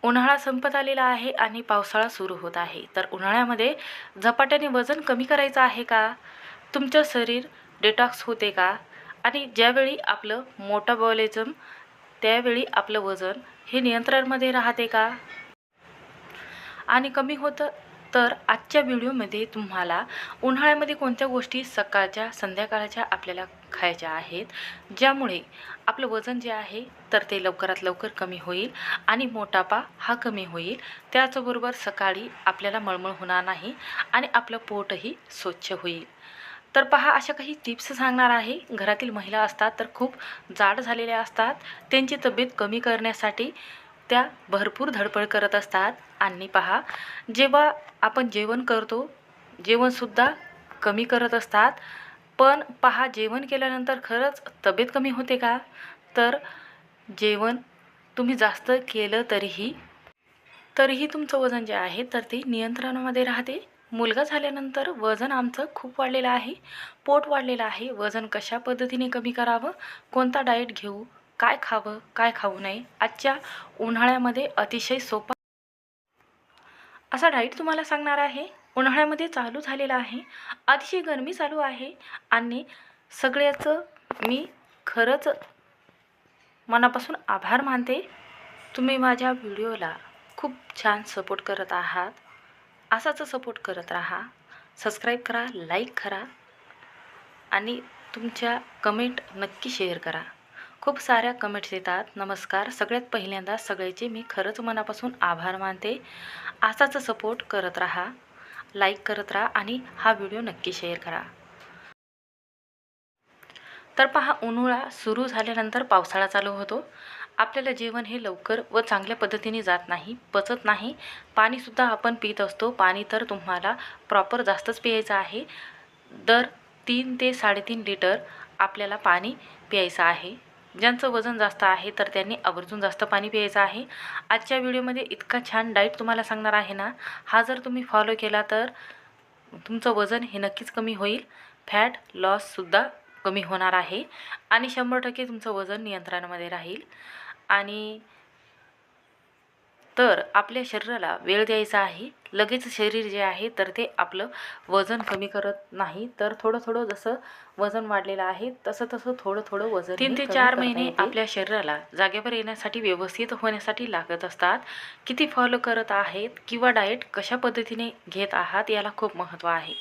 उन्हाळा संपत आलेला आहे आणि पावसाळा सुरू होत आहे. तर उन्हाळ्यामध्ये झपाट्याने वजन कमी करायचं आहे का? तुमचं शरीर डिटॉक्स होते का? आणि ज्यावेळी आपलं मेटाबॉलिझम त्यावेळी आपलं वजन हे नियंत्रणामध्ये राहते का? आणि कमी होतं. तर आजच्या व्हिडिओमध्ये तुम्हाला उन्हाळ्यामध्ये कोणत्या गोष्टी सकाळच्या संध्याकाळच्या आपल्याला खायच्या आहेत, ज्यामुळे आपलं वजन जे आहे तर ते लवकरात लवकर कमी होईल आणि मोटापा हा कमी होईल. त्याचबरोबर सकाळी आपल्याला मळमळ होणार नाही आणि आपलं पोटही स्वच्छ होईल. तर पहा, अशा काही टिप्स सांगणार आहे. घरातील महिला असतात तर खूप जाड झालेल्या असतात, त्यांची तब्येत कमी करण्यासाठी त्या भरपूर धडपड करत असतात. आणि पहा, जेव्हा आपण जेवण करतो, जेवणसुद्धा कमी करत असतात. पण पहा, जेवण केल्यानंतर खरंच तब्येत कमी होते का? तर जेवण तुम्ही जास्त केलं तरीही तुमचं वजन जे आहे तर ते नियंत्रणामध्ये राहते. मुलगा झाल्यानंतर वजन आमचं खूप वाढलेलं आहे, पोट वाढलेलं आहे. वजन कशा पद्धतीने कमी करावं, कोणता डाएट घेऊ, काय खावं, काय खाऊ नये, आजच्या उन्हाळ्यामध्ये अतिशय सोपा असा डाएट तुम्हाला सांगणार आहे. उन्हाळ्यामध्ये चालू झालेला आहे, अतिशय गरमी चालू आहे आणि सगळ्याचं मी खरंच मनापासून आभार मानते. तुम्ही माझ्या व्हिडिओला खूप छान सपोर्ट करत आहात. असाच सपोर्ट करत राहा. सबस्क्राईब करा, लाईक करा आणि तुमच्या कमेंट नक्की शेअर करा. खूप साऱ्या कमेंट्स येतात. नमस्कार. सगळ्यात पहिल्यांदा सगळ्याचे मी खरंच मनापासून आभार मानते. असाच सपोर्ट करत राहा, लाईक करत राहा आणि हा व्हिडिओ नक्की शेअर करा. तर पहा, उन्हाळा सुरू झाल्यानंतर पावसाळा चालू होतो. आपल्याला जेवण हे लवकर व चांगल्या पद्धतीने जात नाही, पचत नाही. पाणीसुद्धा आपण पित असतो. पाणी तर तुम्हाला प्रॉपर जास्तच प्यायचं आहे. दर 3 ते 3.5 लिटर आपल्याला पाणी प्यायचं आहे. ज्यांचं वजन जास्त आहे तर त्यांनी आवर्जून जास्त पाणी प्यायचं आहे. आजच्या व्हिडिओमध्ये इतका छान डाएट तुम्हाला सांगणार आहे ना, हा जर तुम्ही फॉलो केला तर तुमचं वजन हे नक्कीच कमी होईल. फॅट लॉससुद्धा कमी होणार आहे आणि 100% तुमचं वजन नियंत्रणामध्ये राहील. आणि तर आपल्या शरीराला वेळ द्यायचा आहे. लगेच शरीर जे आहे तर ते आपलं वजन कमी करत नाही. तर थोडं जसं वजन वाढलेलं आहे तसं थोडं वजन 3 ते 4 महिने आपल्या शरीराला जागेवर येण्यासाठी, व्यवस्थित होण्यासाठी लागत असतात. किती फॉलो करत आहेत किंवा डाएट कशा पद्धतीने घेत आहात याला खूप महत्त्व आहे.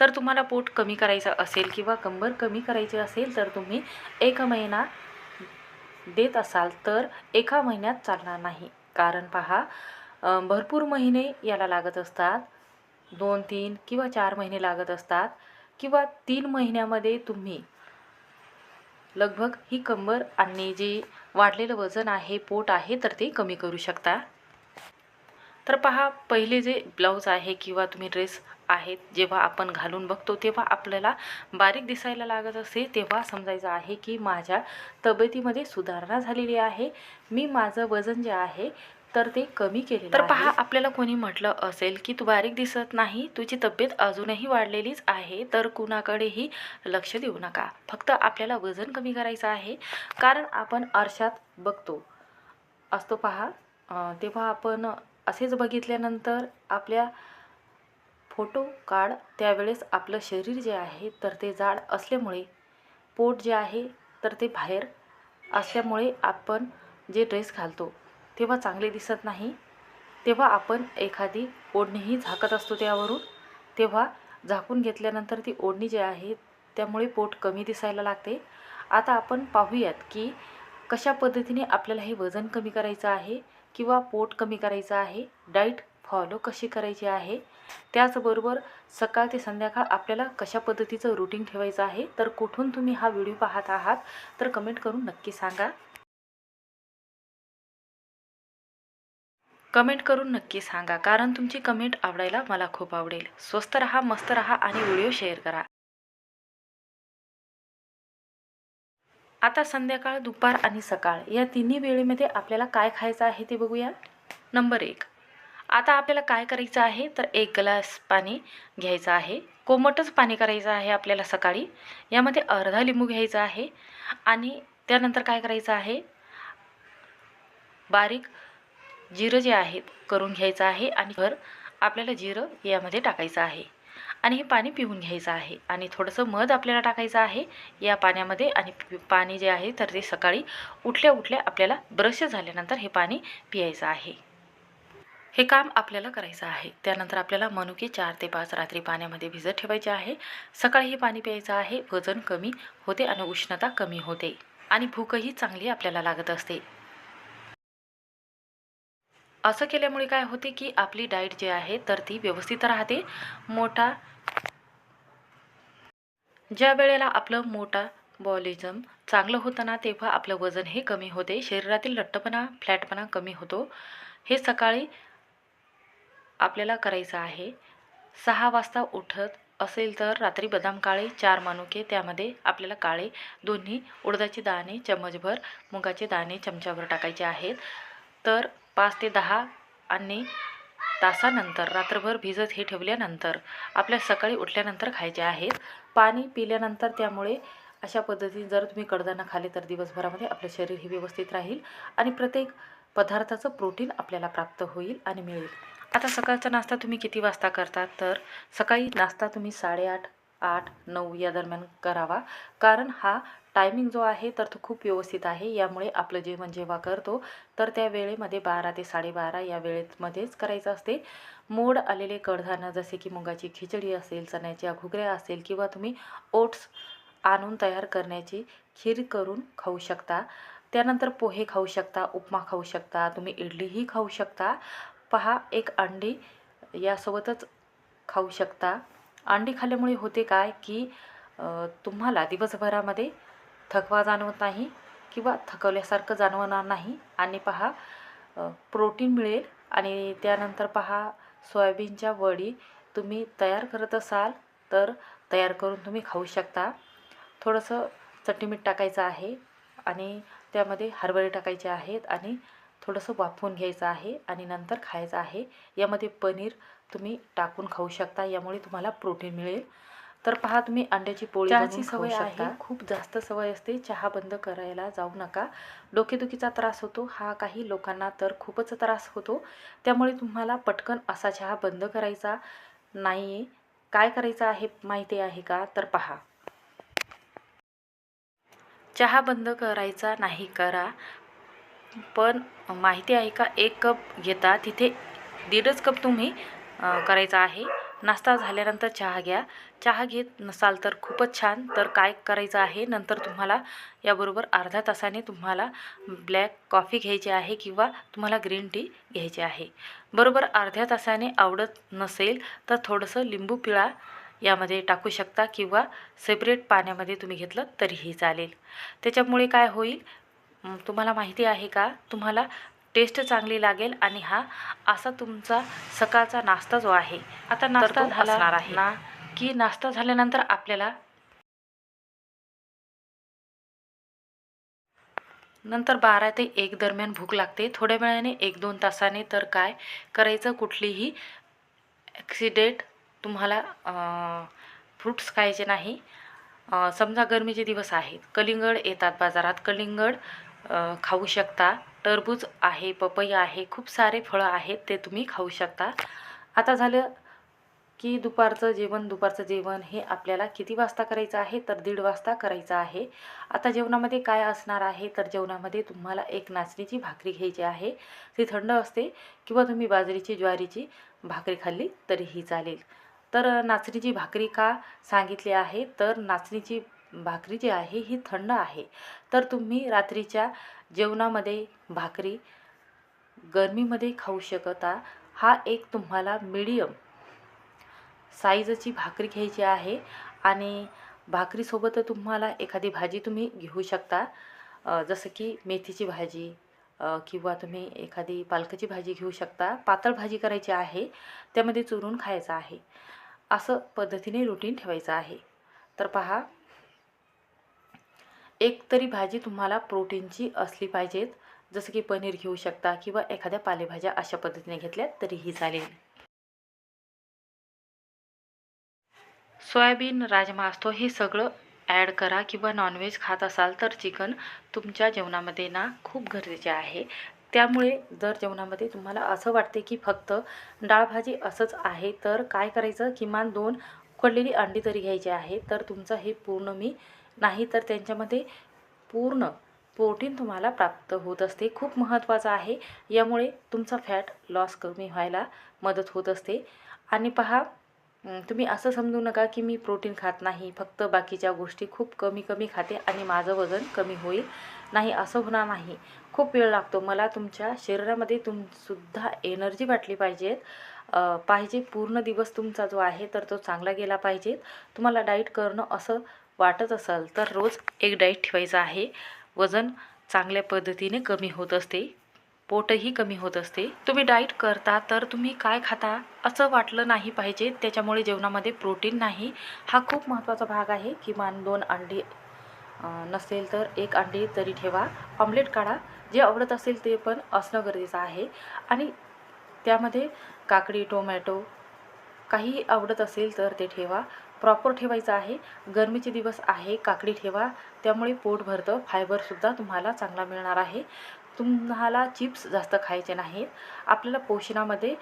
तर तुम्हाला पोट कमी करायचं असेल किंवा कंबर कमी करायची असेल तर तुम्ही 1 महिना देत असाल तर 1 महिन्यात चालणार नाही. कारण पहा, भरपूर महिने याला लागत असतात. 2, 3 किंवा 4 महिने लागत असतात किंवा 3 महिन्यामध्ये तुम्ही लगभग ही कंबर आणि जे वाढलेलं वजन आहे, पोट आहे तर ते कमी करू शकता. तर पहा, पहिले जे ब्लाऊज आहे किंवा तुम्ही ड्रेस आहेत जेव्हा आपण घालून बघतो तेव्हा आपल्याला बारीक दिसायला लागत असते, तेव्हा समजायचं आहे की माझ्या तब्येतीमध्ये सुधारणा झालेली आहे. मी माझं वजन जे आहे तर ते कमी केलेलं आहे. तर पहा, आपल्याला कोणी म्हटलं असेल की तू बारीक दिसत नाही, तुझी तब्येत अजूनही वाढलेलीच आहे, तर कुणाकडेही लक्ष देऊ नका. फक्त आपल्याला वजन कमी करायचं आहे. कारण आपण आरशात बघतो असतो पहा, तेव्हा आपण असेच बघितल्यानंतर आपल्या फोटो काढ त्यावेळेस आपलं शरीर जे आहे तर ते जाड असल्यामुळे, पोट जे आहे तर ते बाहेर असल्यामुळे आपण जे ड्रेस घालतो तेव्हा चांगले दिसत नाही. तेव्हा आपण एखादी ओढणीही झाकत असतो त्यावरून, तेव्हा झाकून घेतल्यानंतर ती ओढणी जी आहे त्यामुळे पोट कमी दिसायला लागते. आता आपण पाहूयात की कशा पद्धतीने आपल्याला हे वजन कमी करायचं आहे किंवा पोट कमी करायचं आहे, डाएट फॉलो कशी करायची आहे, त्याचबरोबर सकाळ ते संध्याकाळ आपल्याला कशा पद्धतीचं रुटीन ठेवायचं आहे. तर कुठून तुम्ही हा व्हिडिओ पाहत आहात तर कमेंट करून नक्की सांगा. कमेंट करून नक्की सांगा, कारण तुमची कमेंट आवडायला मला खूप आवडेल. स्वस्त रहा, मस्त रहा आणि व्हिडिओ शेअर करा. आता संध्याकाळ, दुपार आणि सकाळ या तिन्ही वेळेमध्ये आपल्याला काय खायचं आहे ते बघूया. नंबर 1, आता आपल्याला काय करायचं आहे तर 1 ग्लास पाणी घ्यायचं आहे. कोमटच पाणी करायचं आहे आपल्याला सकाळी. यामध्ये अर्धा लिंबू घ्यायचा आहे आणि त्यानंतर काय करायचं आहे, बारीक जिरं जे आहे करून घ्यायचं आहे आणि आपल्याला जिरं यामध्ये टाकायचं आहे आणि हे पाणी पिऊन घ्यायचं आहे आणि थोडंसं मध आपल्याला टाकायचं आहे या पाण्यामध्ये आणि पाणी जे आहे तर ते सकाळी उठल्या उठल्या आपल्याला ब्रश झाल्यानंतर हे पाणी पियायचं आहे. हे काम आपल्याला करायचं आहे. त्यानंतर आपल्याला मनुके 4 ते 5 रात्री पाण्यामध्ये भिजत ठेवायचे आहे. सकाळी हे पाणी प्यायचं आहे. वजन कमी होते आणि उष्णता कमी होते आणि भूकही चांगली आपल्याला लागत असते. असं केल्यामुळे काय होते की आपली डाएट जी आहे तर ती व्यवस्थित राहते. ज्या वेळेला आपलं मेटाबॉलिझम चांगलं होतं ना तेव्हा आपलं वजन हे कमी होते. शरीरातील लठ्ठपणा फ्लॅटपणा कमी होतो. हे सकाळी आपल्याला करायचं आहे. 6 वाजता उठत असेल तर रात्री बदाम काळे 4 मनुके, त्यामध्ये आपल्याला काळे दोन्ही उडदाचे दाणे चमचभर, मुगाचे दाणे चमचाभर टाकायचे आहेत. तर 5 ते 10 आणि तासानंतर रात्रभर भिजत हे ठेवल्यानंतर आपल्या सकाळी उठल्यानंतर खायचे आहेत. पाणी पिल्यानंतर त्यामुळे अशा पद्धतीने जर तुम्ही कडधान्य खाल्ले तर दिवसभरामध्ये आपलं शरीर हे व्यवस्थित राहील आणि प्रत्येक पदार्थाचं प्रोटीन आपल्याला प्राप्त होईल आणि मिळेल. आता सकाळचा नाश्ता तुम्ही किती वाजता करता तर सकाळी नाश्ता तुम्ही 8:30, 8, 9 या दरम्यान करावा. कारण हा टायमिंग जो आहे तर तो खूप व्यवस्थित आहे. यामुळे आपलं जेवण जेव्हा करतो तर त्या वेळेमध्ये 12 ते 12:30 या वेळेमध्येच करायचं असते. मोड आलेले कडधान्य जसे की मुगाची खिचडी असेल, चण्याच्या घुगऱ्या असेल किंवा तुम्ही ओट्स आणून तयार करण्याची खीर करून खाऊ शकता. त्यानंतर पोहे खाऊ शकता, उपमा खाऊ शकता, तुम्ही इडलीही खाऊ शकता. पहा, एक अंडी यासोबतच खाऊ शकता. अंडी खाल्ल्यामुळे होते काय की तुम्हाला दिवसभरामध्ये थकवा जाणवत नाही किंवा थकवल्यासारखं जाणवणार नाही आणि पहा प्रोटीन मिळेल. आणि त्यानंतर पहा, सोयाबीनच्या वडी तुम्ही तयार करत असाल तर तयार करून तुम्ही खाऊ शकता. थोडंसं चटणी मीठ टाकायचं आहे आणि त्यामध्ये हरभरे टाकायचे आहेत आणि थोडंसं वाफवून घ्यायचं आहे आणि नंतर खायचं आहे. यामध्ये पनीर तुम्ही टाकून खाऊ शकता. यामुळे तुम्हाला प्रोटीन मिळेल. तर पहा, तुम्ही अंड्याची पोळी बनवून खाऊ शकता. खूप जास्त सवय असते, चहा बंद करायला जाऊ नका. डोकेदुखीचा त्रास होतो, हा काही लोकांना तर खूपच त्रास होतो. त्यामुळे तुम्हाला पटकन असा चहा बंद करायचा नाही. काय करायचं आहे माहिती आहे का? तर पहा, चहा बंद करायचा नाही करा, पण माहिती आहे का 1 कप घेता तिथे 1.5 कप तुम्ही करायचा आहे. नाश्ता झाल्यानंतर चहा घ्या. चहा घेत नसाल तर खूपच छान. तर काय करायचं आहे, नंतर तुम्हाला याबरोबर अर्ध्या तासाने तुम्हाला ब्लॅक कॉफी घ्यायची आहे किंवा तुम्हाला ग्रीन टी घ्यायची आहे. बरोबर अर्ध्या तासाने आवडत नसेल तर थोडंसं लिंबू पिळा यामध्ये टाकू शकता किंवा सेपरेट पाण्यामध्ये तुम्ही घेतलं तरीही चालेल. त्याच्यामुळे काय होईल तुम्हाला माहिती आहे का, तुम्हाला टेस्ट चांगली लागेल आणि हा असा तुमचा सकाळचा नाश्ता जो आहे. आता नाश्ता असणार आहे ना की नाश्ता झाल्यानंतर आपल्याला नंतर 12 ते 1 दरम्यान भूक लागते. थोड्या वेळाने 1-2 तासाने तर काय करायचं, कुठलीही ॲक्सिडेंट तुम्हाला फ्रूट्स खायचे नाही. समजा गरमीचे दिवस आहेत, कलिंगड येतात बाजारात, कलिंगड खाऊ शकता. टरबूज आहे, पपई आहे, खूप सारे फळं आहेत, ते तुम्ही खाऊ शकता. आता झालं की दुपारचं जेवण हे आपल्याला किती वाजता करायचं आहे तर 1:30 वाजता करायचं आहे. आता जेवणामध्ये काय असणार आहे तर जेवणामध्ये तुम्हाला एक नाचणीची भाकरी घ्यायची आहे. ती थंड असते किंवा तुम्ही बाजरीची ज्वारीची भाकरी खाल्ली तरीही चालेल. तर नाचणीची भाकरी का सांगितली आहे तर नाचणीची भाकरी जी आहे ही थंड आहे. तर तुम्ही रात्रीच्या जेवणामध्ये भाकरी गरमीमध्ये खाऊ शकता. हा एक तुम्हाला मीडियम साईजची भाकरी घ्यायची आहे आणि भाकरीसोबत तुम्हाला एखादी भाजी तुम्ही घेऊ शकता. जसं की मेथीची भाजी किंवा तुम्ही एखादी पालकाची भाजी घेऊ शकता. पातळ भाजी करायची आहे, त्यामध्ये चुरून खायचं आहे. असं पद्धतीने रुटीन ठेवायचं आहे. तर पहा, एक तरी भाजी तुम्हाला प्रोटीनची असली पाहिजेत. जसं की पनीर घेऊ शकता किंवा एखाद्या पालेभाज्या अशा पद्धतीने घेतल्या तरीही चालेल. सोयाबीन, राजमा असतो, हे सगळं ॲड करा किंवा नॉनव्हेज खात असाल तर चिकन तुमच्या जेवणामध्ये ना खूप गरजेचे आहे. त्यामुळे जर जेवणामध्ये तुम्हाला असं वाटते की फक्त डाळ भाजी असंच आहे, तर काय करायचं, किमान 2 उकडलेली अंडी तरी घ्यायची आहे. तर तुमचं हे पूर्ण मी नाही तर त्यांच्यामध्ये पूर्ण प्रोटीन तुम्हाला प्राप्त होत असते. खूप महत्त्वाचं आहे. यामुळे तुमचा फॅट लॉस कमी व्हायला मदत होत असते. आणि पहा, तुम्ही असं समजू नका की मी प्रोटीन खात नाही, फक्त बाकीच्या गोष्टी खूप कमी खाते आणि माझं वजन कमी होईल. नाही, असं होणार नाही. खूप वेळ लागतो. मला तुमच्या शरीरामध्ये सुद्धा एनर्जी वाटली पाहिजे. पूर्ण दिवस तुमचा जो आहे तर तो चांगला गेला पाहिजे. तुम्हाला डाईट करणं असं वाटत असेल तर रोज एक डाईट ठेवायचा आहे. वजन चांगल्या पद्धतीने कमी होत असते, पोटही कमी होत असते. तुम्ही डाईट करता तर तुम्ही काय खाता असं वाटलं नाही पाहिजे. त्याच्यामुळे जेवणामध्ये प्रोटीन नाही, हा खूप महत्त्वाचा भाग आहे. किमान 2 अंडी नसेल तर 1 अंडी तरी ठेवा. ऑमलेट काढा. जे आवडत असेल ते पण असणं गरजेचं आहे. आणि त्यामध्ये काकडी, टोमॅटो काही आवडत असेल तर ते ठेवा. प्रॉपर ठेवायचं आहे. गरमीचे दिवस आहे, काकडी ठेवा. त्यामुळे पोट भरतं. फायबरसुद्धा तुम्हाला चांगला मिळणार आहे. तुम्हाला चिप्स जास्त खायचे नाहीत. आपल्याला पोषणामध्ये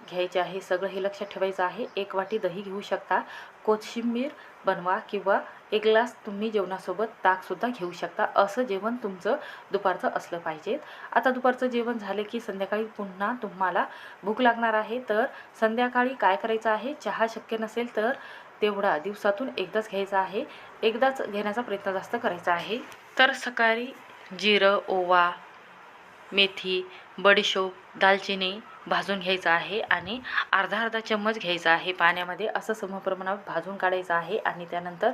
घ्यायचे आहे सगळं, हे लक्षात ठेवायचं आहे. 1 वाटी दही घेऊ शकता. कोशिंबीर बनवा किंवा 1 ग्लास तुम्ही जेवणासोबत ताकसुद्धा घेऊ शकता. असं जेवण तुमचं दुपारचं असलं पाहिजे. आता दुपारचं जेवण झाले की संध्याकाळी पुन्हा तुम्हाला भूक लागणार आहे. तर संध्याकाळी काय करायचं आहे, चहा शक्य नसेल तर तेवढा दिवसातून एकदाच घ्यायचा आहे. एकदाच घेण्याचा प्रयत्न जास्त करायचा आहे. तर सकाळी जिरं, ओवा, मेथी, बडीशोप, दालचिनी भाजून घ्यायचं आहे आणि अर्धा चम्मच घ्यायचा आहे पाण्यामध्ये. असं समप्रमाणात भाजून काढायचं आहे आणि त्यानंतर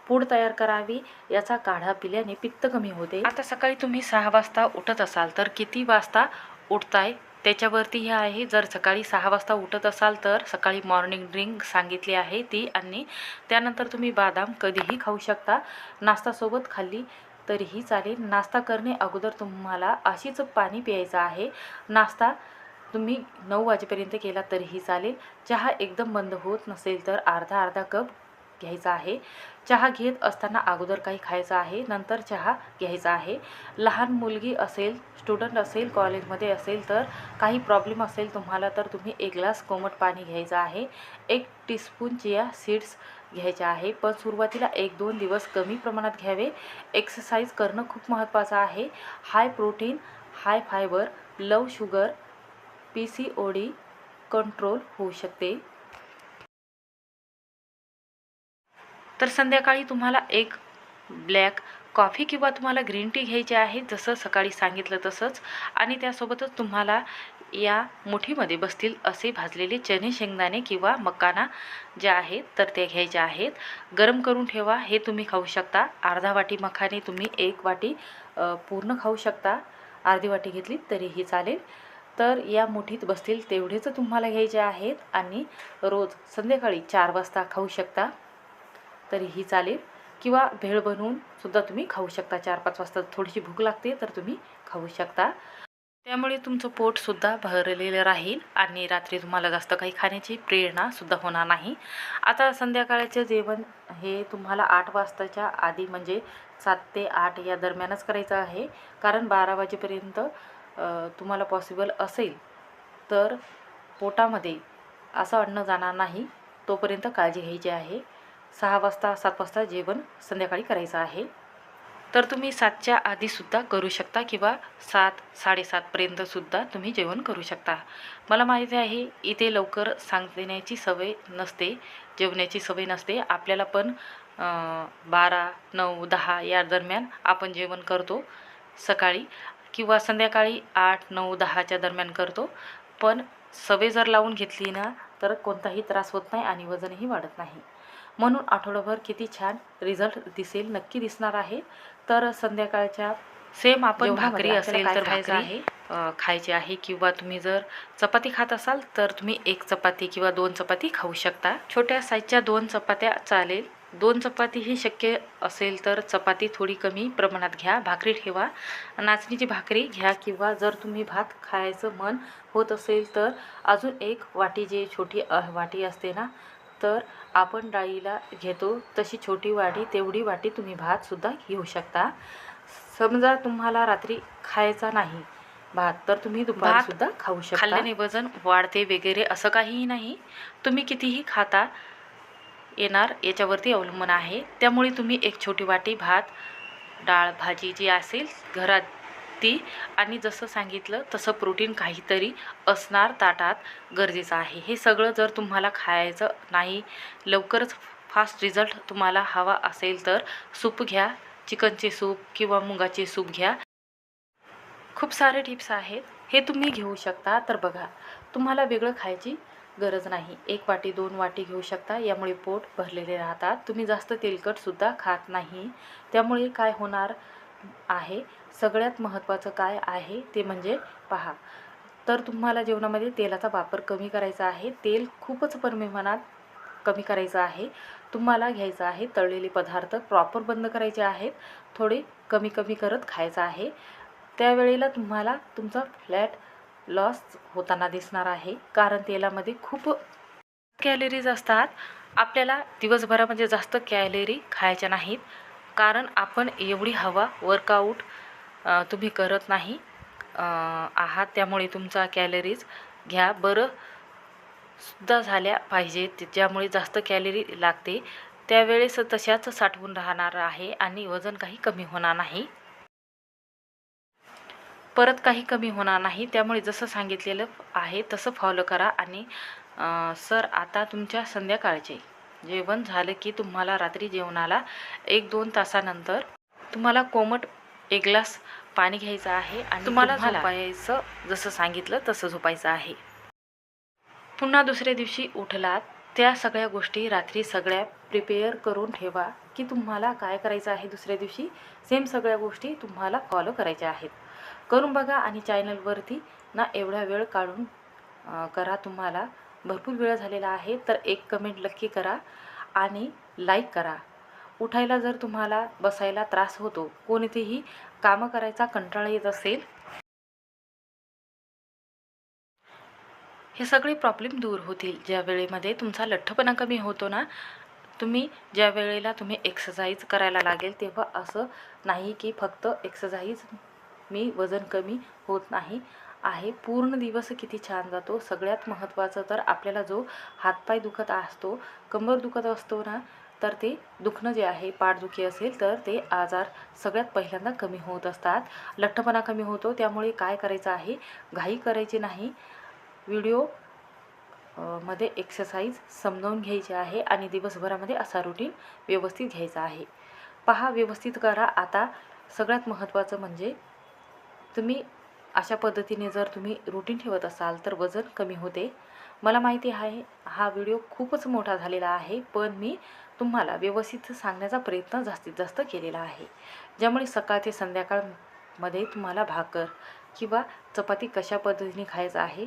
पूड तयार करावी. याचा काढा पिल्याने पित्त कमी होते. आता सकाळी तुम्ही 6 वाजता उठत असाल तर किती वाजता उठताय त्याच्यावरती हे आहे. जर सकाळी 6 वाजता उठत असाल तर सकाळी मॉर्निंग ड्रिंक सांगितली आहे ती, आणि त्यानंतर तुम्ही बदाम कधीही खाऊ शकता. नाश्तासोबत खाल्ली तरीही चालेल. नाश्ता करणे अगोदर तुम्हाला अशीच पाणी प्यायचं आहे. नाश्ता तुम्ही 9 वाजेपर्यंत केला तरीही चालेल. चहा एकदम बंद होत नसेल तर अर्धा कप घ्यायचा आहे. चहा घेत असताना अगोदर काही खायचं आहे, नंतर चहा घ्यायचा आहे. लहान मुलगी असेल, स्टुडंट असेल, कॉलेजमध्ये असेल तर काही प्रॉब्लेम असेल तुम्हाला तर तुम्ही 1 ग्लास कोमट पाणी घ्यायचं आहे. 1 टीस्पून चिया सीड्स घ्यायचे आहे. पण सुरुवातीला 1-2 दिवस कमी प्रमाणात घ्यावे. एक्सरसाइज करणं खूप महत्त्वाचं आहे. High protein, high fibre, low sugar, PCOD control होऊ शकते. तर संध्याकाळी तुम्हाला 1 ब्लॅक कॉफी किंवा तुम्हाला ग्रीन टी घ्यायची आहे, जसं सकाळी सांगितलं तसंच. आणि त्यासोबतच तुम्हाला या मुठीमध्ये बसतील असे भाजलेले चणे, शेंगदाणे किंवा मकाना जे आहेत तर ते घ्यायचे आहेत. गरम करून ठेवा. हे तुम्ही खाऊ शकता. अर्धा वाटी मखाने तुम्ही 1 वाटी पूर्ण खाऊ शकता. अर्धी वाटी घेतली तरीही चालेल. तर या मुठीत बसतील तेवढेच तुम्हाला घ्यायचे आहेत आणि रोज संध्याकाळी 4 वाजता खाऊ शकता तरीही चालेल. किंवा भेळ बनवून सुद्धा तुम्ही खाऊ शकता. 4-5 वाजता थोडीशी भूक लागते तर तुम्ही खाऊ शकता. त्यामुळे तुमचं पोटसुद्धा भरलेलं राहील आणि रात्री तुम्हाला जास्त काही खाण्याची प्रेरणासुद्धा होणार नाही. आता संध्याकाळचे जेवण हे तुम्हाला 8 वाजताच्या आधी म्हणजे 7 ते 8 या दरम्यानच करायचं आहे. कारण 12 वाजेपर्यंत तुम्हाला पॉसिबल असेल तर पोटामध्ये असं अन्न जाणार नाही, तोपर्यंत काळजी घ्यायची आहे. 6 वाजता 7 वाजता जेवण संध्याकाळी करायचं आहे. तर तुम्ही 7च्या आधीसुद्धा करू शकता किंवा 7-7:30पर्यंतसुद्धा तुम्ही जेवण करू शकता. मला माहिती आहे इथे लवकर देण्याची सवय नसते, जेवण्याची सवय नसते. आपल्याला पण 12, 9, 10 या दरम्यान आपण जेवण करतो सकाळी किंवा संध्याकाळी 8, 9, 10च्या दरम्यान करतो. पण सवय जर लावून घेतली ना तर कोणताही त्रास होत नाही आणि वजनही वाढत नाही. म्हणून आठवडाभर किती छान रिझल्ट दिसेल, नक्की दिसणार आहे. तर संध्याकाळच्या सेम आपण भाकरी असेल तर भाकरी खायची आहे किंवा तुम्ही जर चपाती खात असाल तर तुम्ही 1 चपाती किंवा 2 चपाती खाऊ शकता. छोट्या साईजच्या 2 चपात्या चालेल. 2 चपाती ही शक्य असेल तर चपाती थोडी कमी प्रमाणात घ्या. भाकरी ठेवा. नाचणीची भाकरी घ्या किंवा जर तुम्ही भात खायचं मन होत असेल तर अजून 1 वाटी, जे छोटी वाटी असते ना, तर आपण डाळीला घेतो तशी छोटी वाटी, तेवढी वाटी तुम्ही भातसुद्धा घेऊ शकता. समजा तुम्हाला रात्री खायचा नाही भात तर तुम्ही दुपारी सुद्धा खाऊ शकता. खाल्ल्याने वजन वाढते वगैरे असं काहीही नाही. तुम्ही कितीही खाता येणार याच्यावरती अवलंबून आहे. त्यामुळे तुम्ही एक छोटी वाटी भात, डाळ, भाजी जी असेल घरात ती, आणि जसं सांगितलं तसं प्रोटीन काहीतरी असणार ताटात गरजेचं आहे. हे सगळं जर तुम्हाला खायचं नाही, लवकरच फास्ट रिझल्ट तुम्हाला हवा असेल तर सूप घ्या, चिकनचे सूप किंवा मुगाचे सूप घ्या. खूप सारे टिप्स आहेत, हे तुम्ही घेऊ शकता. तर बघा, तुम्हाला वेगळं खायची गरज नाही. 1 वाटी 2 वाटी घेऊ शकता. यामुळे पोट भरलेले राहतात. तुम्ही जास्त तेलकटसुद्धा खात नाही. त्यामुळे काय होणार आहे, सगळ्यात महत्त्वाचं काय आहे ते म्हणजे पहा, तर तुम्हाला जेवणामध्ये तेलाचा वापर कमी करायचा आहे. तेल खूपच प्रमाणात कमी करायचं आहे. तुम्हाला घ्यायचं आहे तळलेले पदार्थ प्रॉपर बंद करायचे आहेत. थोडे कमी कमी करत खायचं आहे. त्यावेळेला तुम्हाला तुमचा फ्लॅट लॉस होताना दिसणार आहे, कारण तेलामध्ये खूप कॅलरीज असतात. आपल्याला दिवसभरामध्ये जास्त कॅलरी खायच्या नाहीत, कारण आपण एवढी हवा वर्कआउट तुम्ही करत नाही आहात. त्यामुळे तुमचा कॅलरीज घ्या बरं सुद्धा झाल्या पाहिजेत, ज्यामुळे जास्त कॅलरी लागते. त्यावेळेस तशाच साठवून राहणार आहे आणि वजन काही कमी होणार नाही, परत काही कमी होणार नाही. त्यामुळे जसं सांगितलेलं आहे तसं फॉलो करा. आणि सर आता तुमच्या संध्याकाळचे जेवण झालं की तुम्हाला रात्री जेवणाला 1-2 तासानंतर तुम्हाला कोमट 1 ग्लास पाणी घ्यायचं आहे आणि तुम्हाला झोपायचं, जसं सांगितलं तसं झोपायचं आहे. पुन्हा दुसऱ्या दिवशी उठलात, त्या सगळ्या गोष्टी रात्री सगळ्या प्रिपेअर करून ठेवा की तुम्हाला काय करायचं आहे. दुसऱ्या दिवशी सेम सगळ्या गोष्टी तुम्हाला फॉलो करायच्या आहेत. करून बघा. आणि चॅनलवरती ना एवढा वेळ काढून करा. तुम्हाला भरपूर वेळ झालेला आहे, तर एक कमेंट नक्की करा आणि लाईक करा. उठायला जर तुम्हाला बसायला त्रास होतो, कोणतेही कामं करायचा कंटाळा येत असेल, हे सगळे प्रॉब्लेम दूर होतील ज्या वेळेमध्ये तुमचा लठ्ठपणा कमी होतो ना. ज्या वेळेला तुम्ही एक्सरसाइज करायला लागेल तेव्हा असं नाही की फक्त एक्सरसाइज मी वजन कमी होत नाही आहे, पूर्ण दिवस किती छान जातो. सगळ्यात महत्त्वाचं तर आपल्याला जो हातपाय दुखत असतो, कंबर दुखत असतो ना, तर ते दुखणं जे आहे, पाठदुखी असेल तर ते आजार सगळ्यात पहिल्यांदा कमी होत असतात. लठ्ठपणा कमी होतो. त्यामुळे काय करायचं आहे, घाई करायची नाही. व्हिडिओ मध्ये एक्सरसाइज समजावून घ्यायची आहे आणि दिवसभरामध्ये असा रुटीन व्यवस्थित घ्यायचा आहे. पहा, व्यवस्थित करा. आता सगळ्यात महत्त्वाचं म्हणजे तुम्ही अशा पद्धतीने जर तुम्ही रुटीन ठेवत असाल तर वजन कमी होते. मला माहिती आहे हा व्हिडिओ खूपच मोठा झालेला आहे, पण मी तुम्हाला व्यवस्थित सांगण्याचा प्रयत्न जास्तीत जास्त केलेला आहे, ज्यामुळे सकाळ ते संध्याकाळमध्ये तुम्हाला भाकर किंवा चपाती कशा पद्धतीने खायचं आहे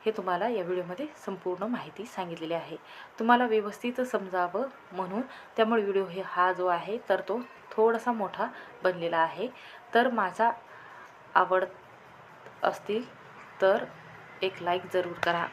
हे तुम्हाला या व्हिडिओमध्ये संपूर्ण माहिती सांगितलेली आहे. तुम्हाला व्यवस्थित समजावं म्हणून. त्यामुळे व्हिडिओ हा जो आहे तर तो थोडासा मोठा बनलेला आहे. तर माझा आवडत असतील तर एक लाईक जरूर करा.